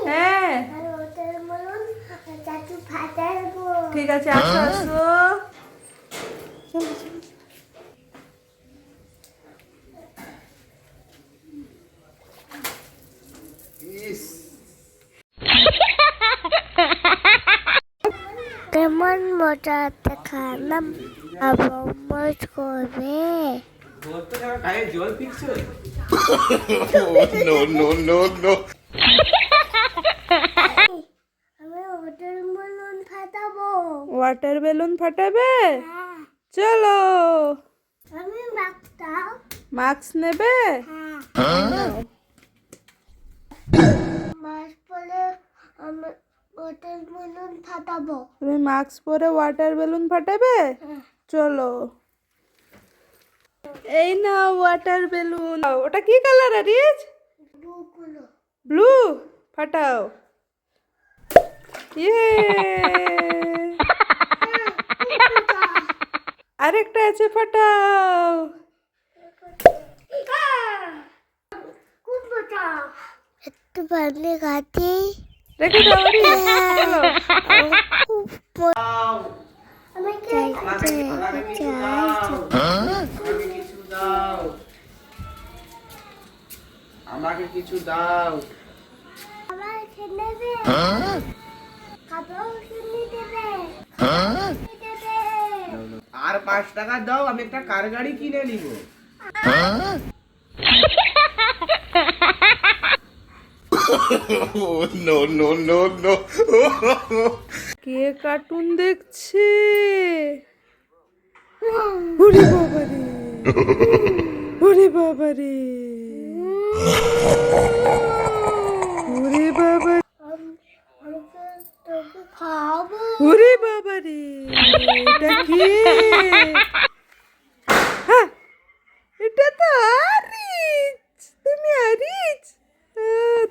হ্যাঁ ঠিক আছে, আসো আসো। কেমন মজা খানা মজ করবে জল পিছছে। No, no, no, no. আমি ওটার মলন ফাটাবো। Water balloon ফাটাবে? হ্যাঁ। চলো। আমি মাখতাম। মাস্ক নেবে? হ্যাঁ। মাস্ক পরে আমি ওটার মলন ফাটাবো। তুমি মাস্ক পরে ওয়াটার বেলুন ফাটাবে? চলো। এই না ওয়াটার বেলুন। ওটা কি কালার আরিজ? ব্লু। ফাটাও। ইয়ে আরেকটা আছে, ফাটাও। একটু পানি খাচ্ছি। রেখে দাও আরিজ। চলো। আমি চাই আমাকে কিছু দাও। আমার খেলে দে। খাবার কিনে দেবে। দেবে। আর 5 টাকা দাও, আমি একটা কার গাড়ি কিনে নিব। Oh, no, no, no, no. কে কার্টুন দেখছে? ওরে বাবারে, ওরে বাবারে, ওরে বাবা, তোকে খাবো। ওরে বাবারে, এটা কে? হ্যাঁ, এটা তো আরিজ। তুমি আরিজ?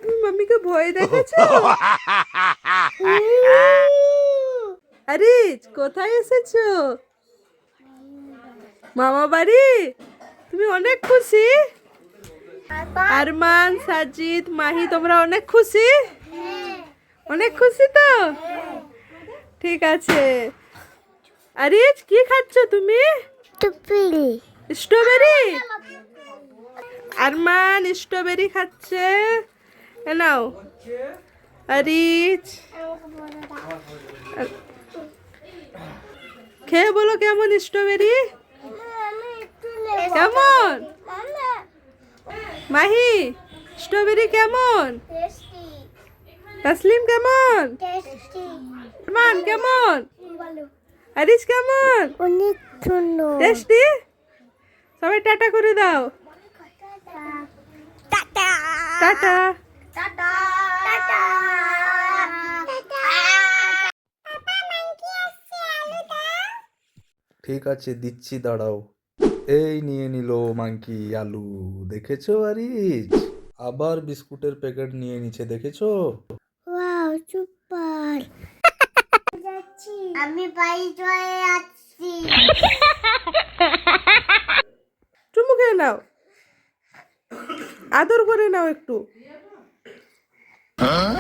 তুমি মাম্মিকে ভয় দেখাচ্ছো? আরিজ, কোথায় এসেছো? মামা বাড়ি? তুমি অনেক খুশি? আরমান, সাজিদ, মাহি, তোমরা অনেক খুশি? অনেক খুশি তো? ঠিক আছে। আরিজ, কি খাচ্ছ তুমি? টুপিলি। স্ট্রবেরি? আরমান স্ট্রবেরি খাচ্ছে। এ নাও আরিজ, খেয়ে বলো কেমন স্ট্রবেরি? কেমন? মাহি, স্ট্রবেরি কেমন? তাসলিম কেমন? আরমান কেমন? আরিজ কেমন? অনেক সুন্দর। টেস্টি? সবাই টাটা করে দাও। টাটা। টাটা। টাটা। টাটা। ঠিক আছে, দিচ্ছি, দাঁড়াও। এই নিয়ে নিল মাংকি আলু। দেখেছো আরিজ? আবার বিস্কুটের প্যাকেট নিয়ে নিচে, দেখেছো? Wow, super. যাচ্ছি। আমি বাড়ি চলে যাচ্ছি। চুমু খেয়ে নাও, আদর করে নাও, একটু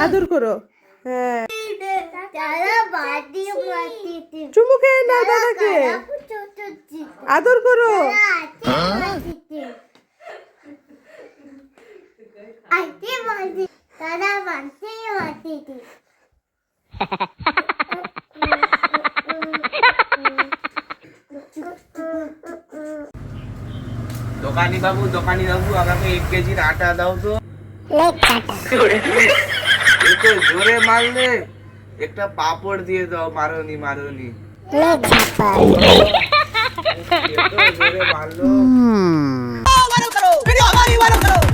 আদর করো। হ্যাঁ, দাদা বাড়ি মাটিতে। চুমু খেয়ে নাও দাদাকে, আদর করো। দাদা বাড়ি মাটিতে। দোকানি বাবু, দোকানি বাবু, আমাকে 1 কেজির আটা দাও তো। একটু জোরে মারলে একটা পাপড় দিয়ে দাও। মারোনি মারোনি। জোরে মারলো।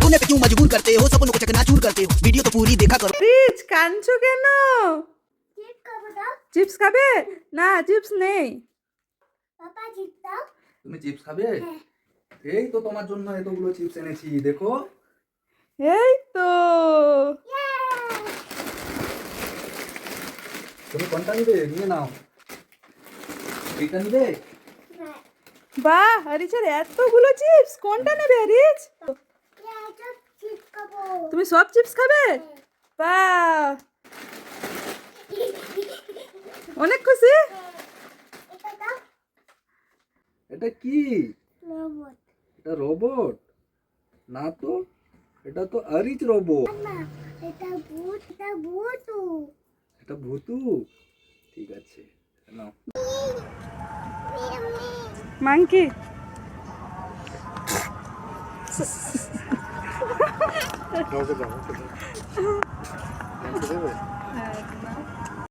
उन्हें क्यों मजबूर करते हो, सपनों को चकनाचूर करते हो, वीडियो तो पूरी देखा करो। রিচ, কাঁদছো কেন? চিপস খাবে? না, চিপস নেই। তুমি চিপস খাবে? এই তো তোমার জন্য এতগুলো চিপস এনেছি, দেখো। এই তো। তুমি কোনটা নিবে? নিয়ে নাও। এইটা নিবে? বাহ, আরিজের এতগুলো চিপস, কোনটা নেবে আরিজ? তুমি সব চিপস খাবে? বাহ, অনেক খুশি। এটা দাও এটা কি? রোবট এটা রোবট না তো, এটা তো আরিচ রোবট। না এটা ভূত এটা ভূতু এটা ভূতু। ঠিক আছে নাও। মাংকি ওকে দাও, ওকে দাও।